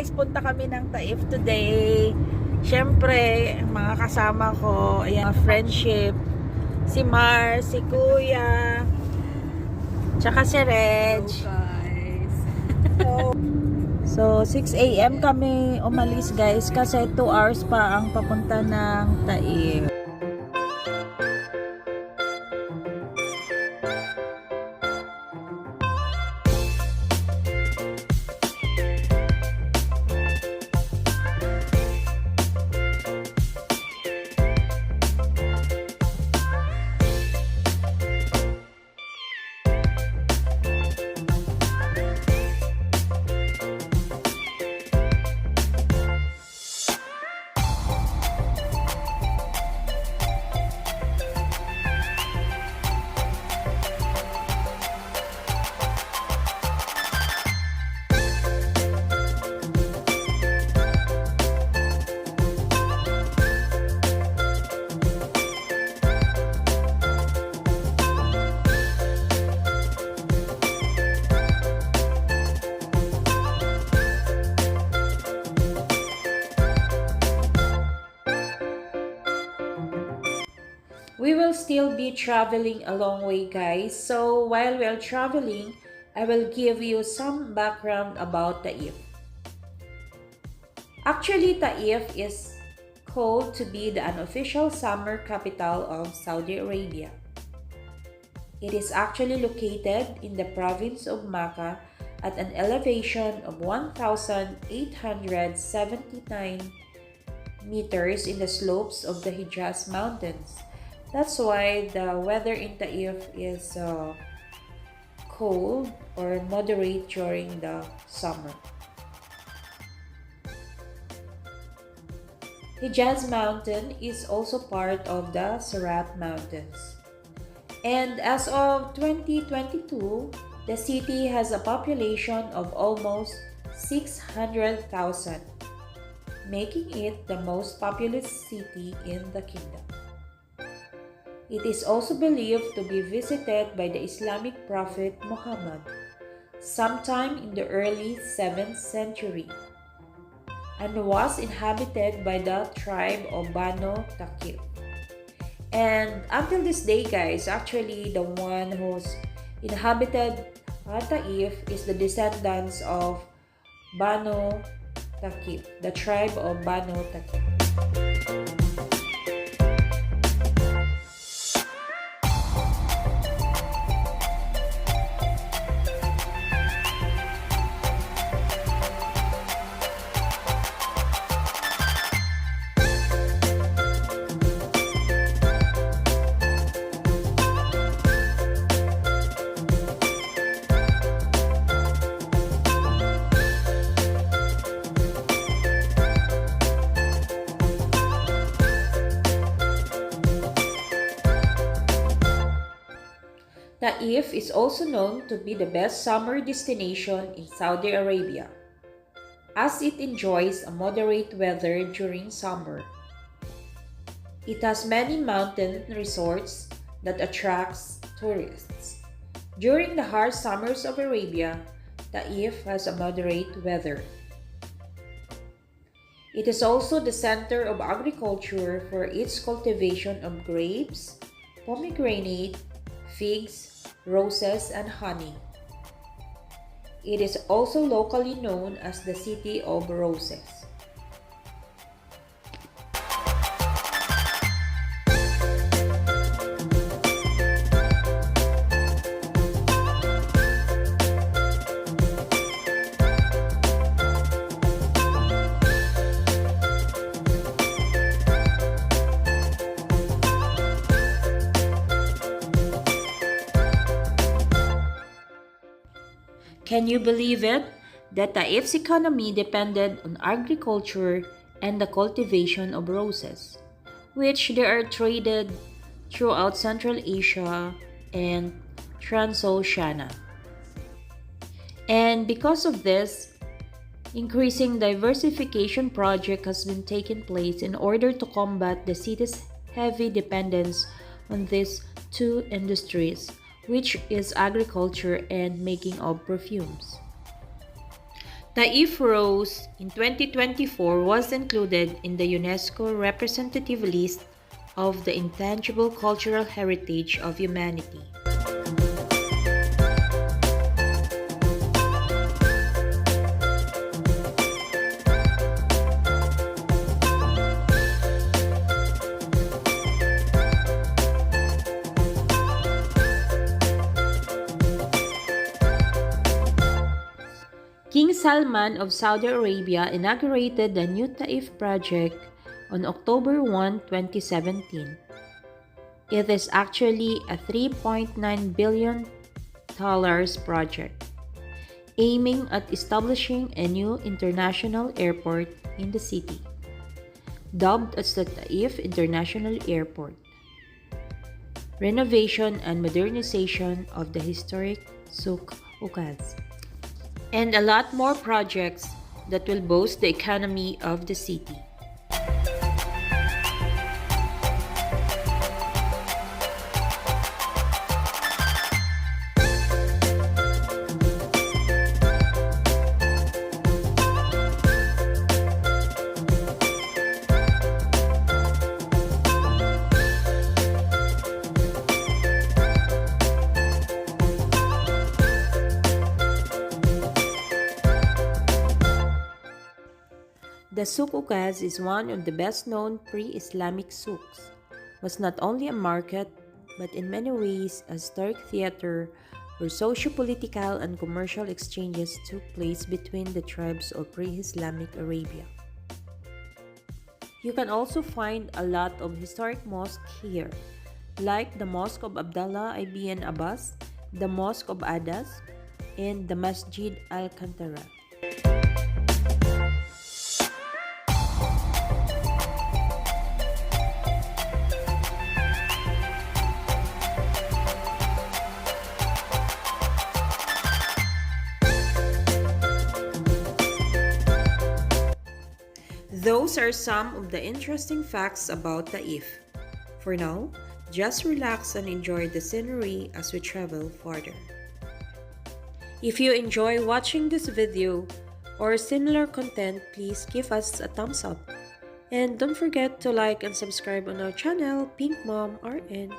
guys, punta kami ng Taif today. Siyempre, mga kasama ko, ayan, friendship. Si Mar, si Kuya, tsaka si Reg. Hello, guys. So 6 a.m. kami umalis guys kasi 2 hours pa ang papunta ng Taif. We will still be traveling a long way guys, so while we are traveling, I will give you some background about Taif. Actually, Taif is called to be the unofficial summer capital of Saudi Arabia. It is actually located in the province of Makkah at an elevation of 1,879 meters in the slopes of the Hijaz Mountains. That's why the weather in Taif is cold or moderate during the summer. Hijaz Mountain is also part of the Sarat Mountains. And as of 2022, the city has a population of almost 600,000, making it the most populous city in the kingdom. It is also believed to be visited by the Islamic prophet Muhammad sometime in the early 7th century and was inhabited by the tribe of Banu Taif. And until this day guys, actually the one who's inhabited Taif is the descendants of Banu Taif, the tribe of Banu Taif. Taif is also known to be the best summer destination in Saudi Arabia, as it enjoys a moderate weather during summer. It has many mountain resorts that attracts tourists. During the harsh summers of Arabia, Taif has a moderate weather. It is also the center of agriculture for its cultivation of grapes, pomegranate, figs, roses, and honey. It is also locally known as the City of Roses. Can you believe it? That Taif's economy depended on agriculture and the cultivation of roses, which they are traded throughout Central Asia and Transoceania. And because of this, increasing diversification project has been taking place in order to combat the city's heavy dependence on these two industries, which is agriculture and making of perfumes. Taif Rose in 2024 was included in the UNESCO representative list of the intangible cultural heritage of humanity. King Salman of Saudi Arabia inaugurated the new Taif project on October 1, 2017. It is actually a $3.9 billion project, aiming at establishing a new international airport in the city, dubbed as the Taif International Airport. Renovation and modernization of the historic Souk Ukaz, and a lot more projects that will boost the economy of the city. The Souk Ukaz is one of the best-known pre-Islamic souks. Was not only a market, but in many ways a historic theater where socio-political and commercial exchanges took place between the tribes of pre-Islamic Arabia. You can also find a lot of historic mosques here, like the Mosque of Abdullah ibn Abbas, the Mosque of Adas, and the Masjid al-Kantara. Those are some of the interesting facts about Taif. For now, just relax and enjoy the scenery as we travel further. If you enjoy watching this video or similar content, please give us a thumbs up. And don't forget to like and subscribe on our channel, Pink Mom RN.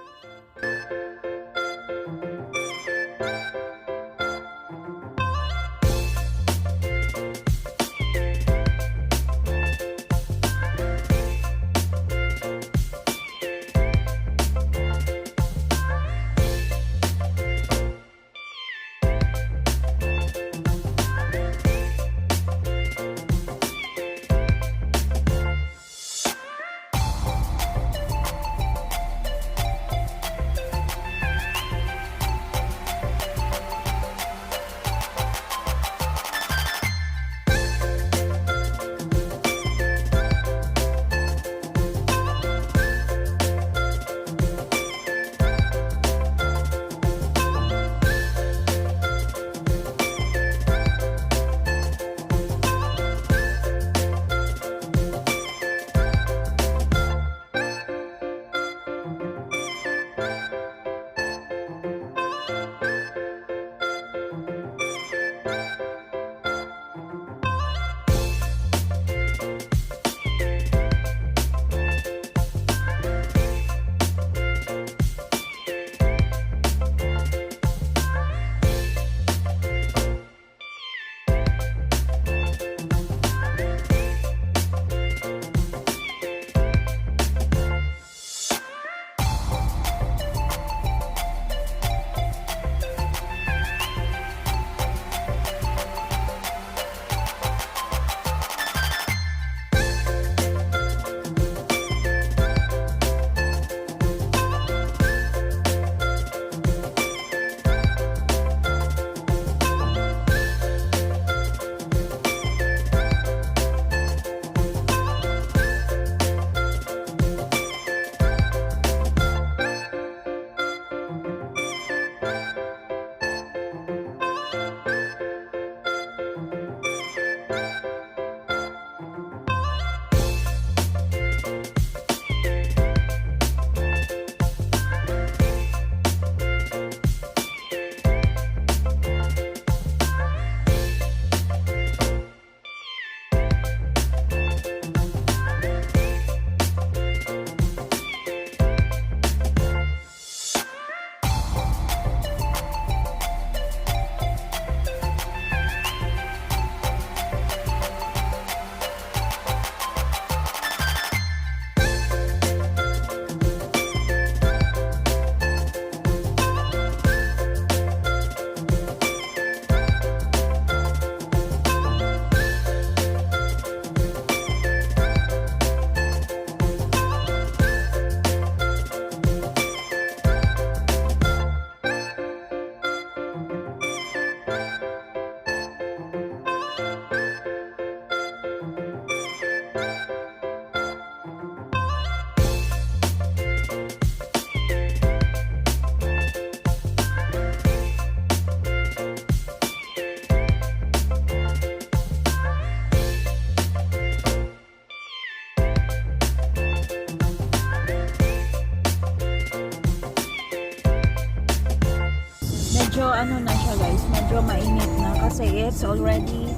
ano na siya guys, medyo mainit na kasi it's already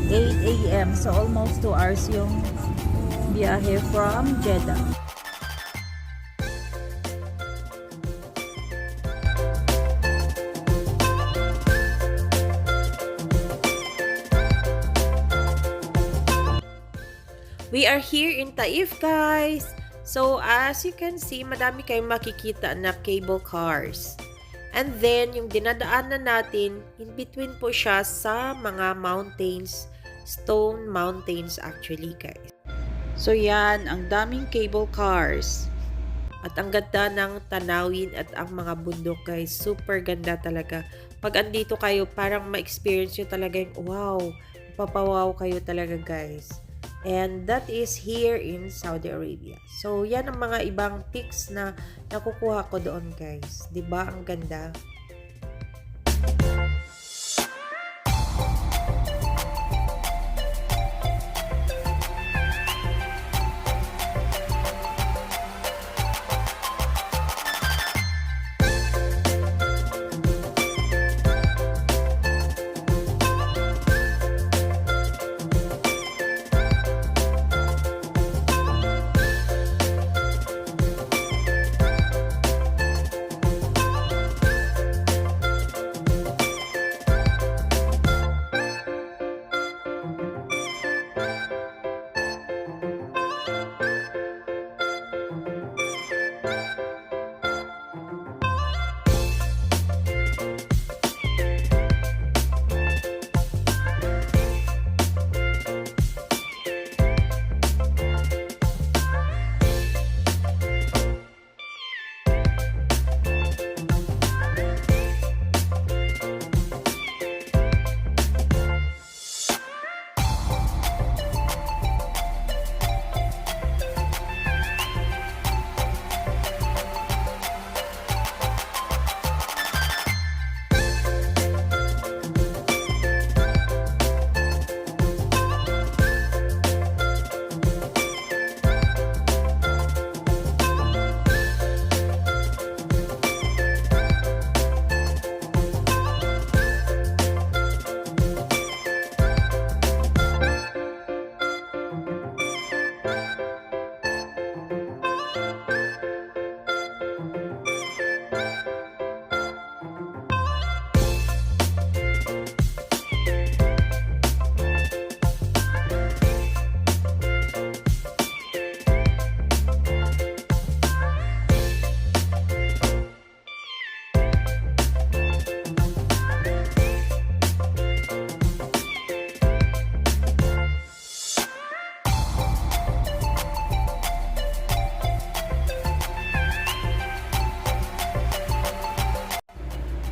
8 a.m. So almost 2 hours yung biyahe from Jeddah. We are here in Taif, guys. So, as you can see, madami kayong makikita na cable cars. And then, yung dinadaanan natin, in between po siya sa mga mountains, stone mountains actually, guys. So, yan, ang daming cable cars. At ang ganda ng tanawin at ang mga bundok, guys. Super ganda talaga. Pag andito kayo, parang ma-experience nyo talaga yung wow, papawaw kayo talaga, guys. And that is here in Saudi Arabia. So, yan ang mga ibang pics na nakukuha ko doon, guys. 'Di ba? Ang ganda.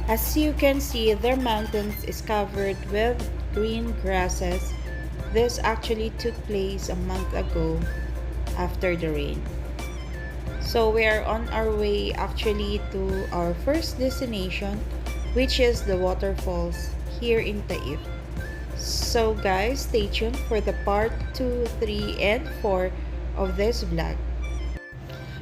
As you can see, their mountains is covered with green grasses. This actually took place a month ago after the rain. So we are on our way actually to our first destination, which is the waterfalls here in Taif. So guys, stay tuned for the part 2, 3, and 4 of this vlog.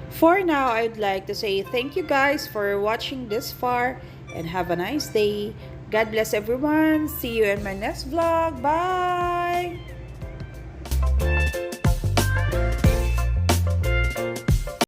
For now, I'd like to say thank you guys for watching this far and have a nice day. God bless everyone. See you in my next vlog. Bye!